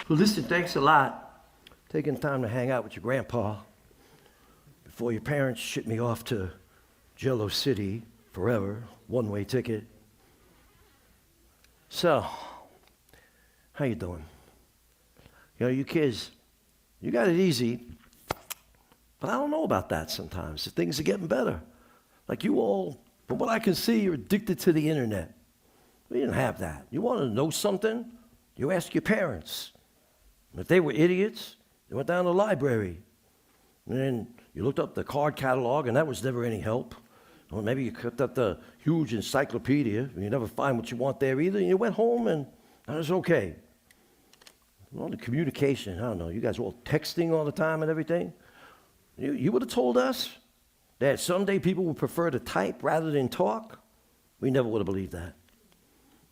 Well, listen, thanks a lot. Taking time to hang out with your grandpa before your parents shipped me off to Jello City forever, one-way ticket. So, how you doing? You know, you kids, you got it easy, but I don't know about that sometimes. Things are getting better. Like you all, from what I can see, you're addicted to the internet. We didn't have that. You want to know something? You ask your parents. If they were idiots, they went down to the library. And then you looked up the card catalog, and that was never any help. Or maybe you looked up the huge encyclopedia, and you never find what you want there either, and you went home, and that was okay. Well, the communication, I don't know, you guys were all texting all the time and everything. You would have told us that someday people would prefer to type rather than talk. We never would have believed that.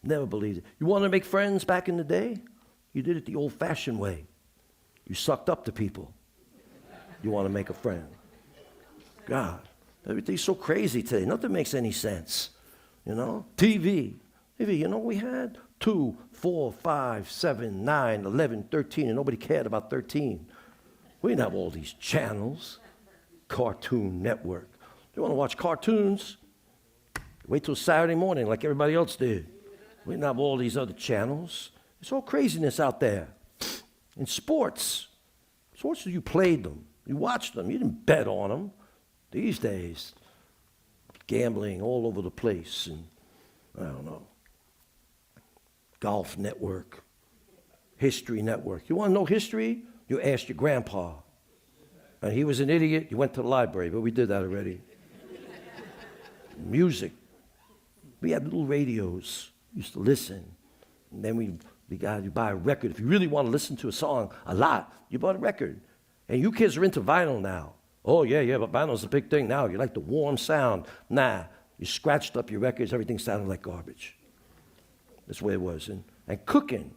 Never believed it. You wanted to make friends back in the day? You did it the old-fashioned way. You sucked up to people. You want to make a friend. God, everything's so crazy today. Nothing makes any sense. You know? TV, you know, we had 2, 4, 5, 7, 9, 11, 13, and nobody cared about 13. We didn't have all these channels. Cartoon Network. You want to watch cartoons? Wait till Saturday morning like everybody else did. We didn't have all these other channels. It's all craziness out there. In sports, you played them. You watched them. You didn't bet on them. These days, gambling all over the place. And I don't know. Golf Network. History Network. You want to know history? You ask your grandpa. And he was an idiot. You went to the library, but we did that already. Music. We had little radios. We used to listen. And then you buy a record. If you really want to listen to a song a lot, you bought a record. And you kids are into vinyl now. Oh, yeah, but vinyl's a big thing now. You like the warm sound. Nah, you scratched up your records. Everything sounded like garbage. That's the way it was. And cooking.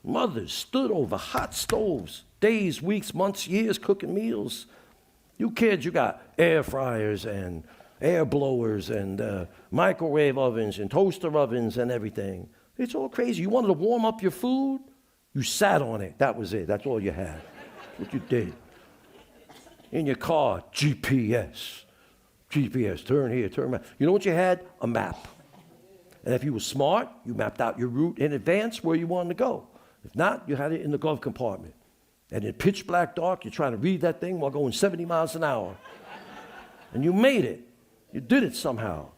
Mothers stood over hot stoves, days, weeks, months, years, cooking meals. You kids, you got air fryers and air blowers and microwave ovens and toaster ovens and everything. It's all crazy. You wanted to warm up your food? You sat on it. That was it. That's all you had. That's what you did. In your car, GPS. Turn here, turn back. You know what you had? A map. And if you were smart, you mapped out your route in advance where you wanted to go. If not, you had it in the glove compartment. And in pitch black dark, you're trying to read that thing while going 70 miles an hour. And you made it. You did it somehow.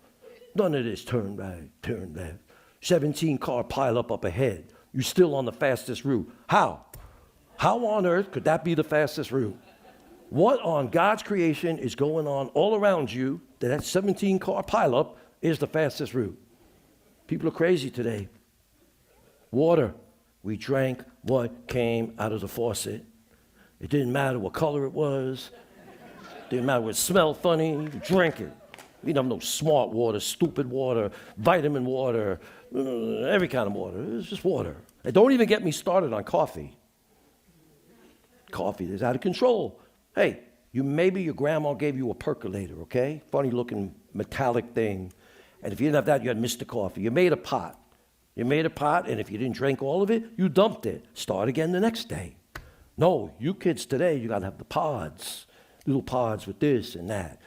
None of this turn right, turn left. 17-car pileup up ahead. You're still on the fastest route. How? How on earth could that be the fastest route? What on God's creation is going on all around you that 17-car pileup is the fastest route? People are crazy today. Water. We drank what came out of the faucet. It didn't matter what color it was. It didn't matter what it smelled funny. You drank it. We didn't have no smart water, stupid water, vitamin water, every kind of water. It was just water. And don't even get me started on coffee. Coffee is out of control. Hey, maybe your grandma gave you a percolator, okay? Funny looking metallic thing. And if you didn't have that, you had Mr. Coffee. You made a pot. And if you didn't drink all of it, you dumped it. Start again the next day. No, you kids today, you got to have the pods. Little pods with this and that.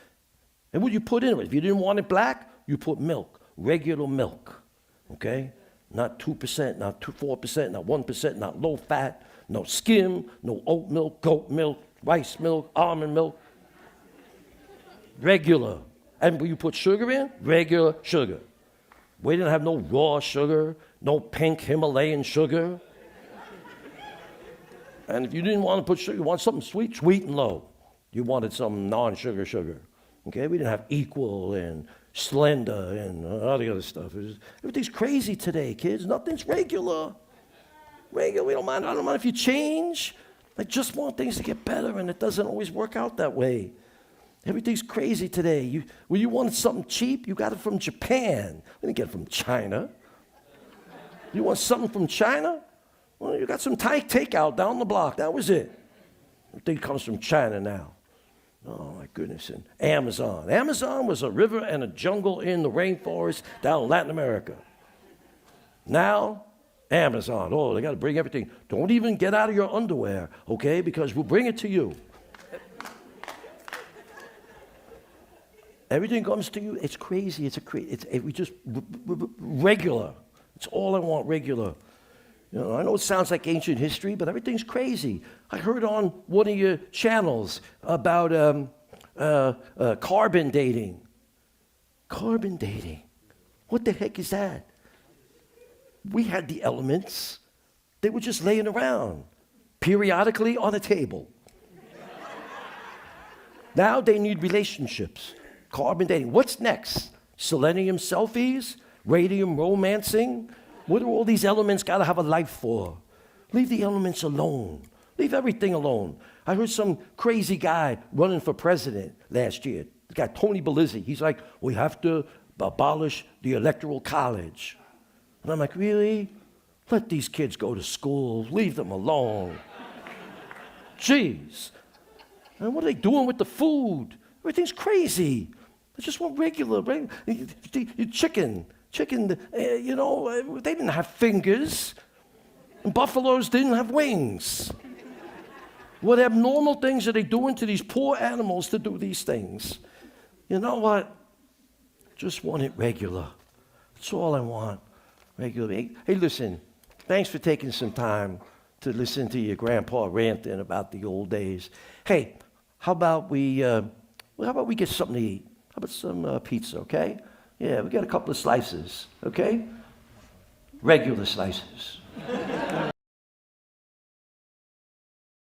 And what you put in it, if you didn't want it black, you put milk, regular milk, okay? Not 2%, not 4%, not 1%, not low fat, no skim, no oat milk, goat milk, rice milk, almond milk. Regular. And when you put sugar in, regular sugar. We didn't have no raw sugar, no pink Himalayan sugar. And if you didn't want to put sugar, you want something sweet, sweet and low. You wanted some non-sugar sugar. Okay, we didn't have Equal and Slender and all the other stuff. Everything's crazy today, kids. Nothing's regular. We don't mind. I don't mind if you change. I just want things to get better, and it doesn't always work out that way. Everything's crazy today. When you wanted something cheap, you got it from Japan. You didn't get it from China. You want something from China? Well, you got some Thai takeout down the block. That was it. Everything comes from China now. Oh, my goodness. And Amazon. Amazon was a river and a jungle in the rainforest down in Latin America. Now, Amazon. Oh, they got to bring everything. Don't even get out of your underwear, okay? Because we'll bring it to you. Everything comes to you. It's crazy. We just regular. It's all I want, regular. You know, I know it sounds like ancient history, but everything's crazy. I heard on one of your channels about carbon dating. Carbon dating. What the heck is that? We had the elements. They were just laying around, periodically on a table. Now they need relationships. Carbon dating. What's next? Selenium selfies? Radium romancing? What do all these elements got to have a life for? Leave the elements alone. Leave everything alone. I heard some crazy guy running for president last year. The guy, Tony Bellizzi. He's like, we have to abolish the electoral college. And I'm like, really? Let these kids go to school. Leave them alone. Jeez. And what are they doing with the food? Everything's crazy. I just want regular chicken. Chicken, you know, they didn't have fingers. And buffaloes didn't have wings. What abnormal things are they doing to these poor animals to do these things? You know what? Just want it regular. That's all I want. Regular. Hey, listen, thanks for taking some time to listen to your grandpa ranting about the old days. Hey, how about we get something to eat? How about some pizza, okay? Yeah, we got a couple of slices, okay? Regular slices.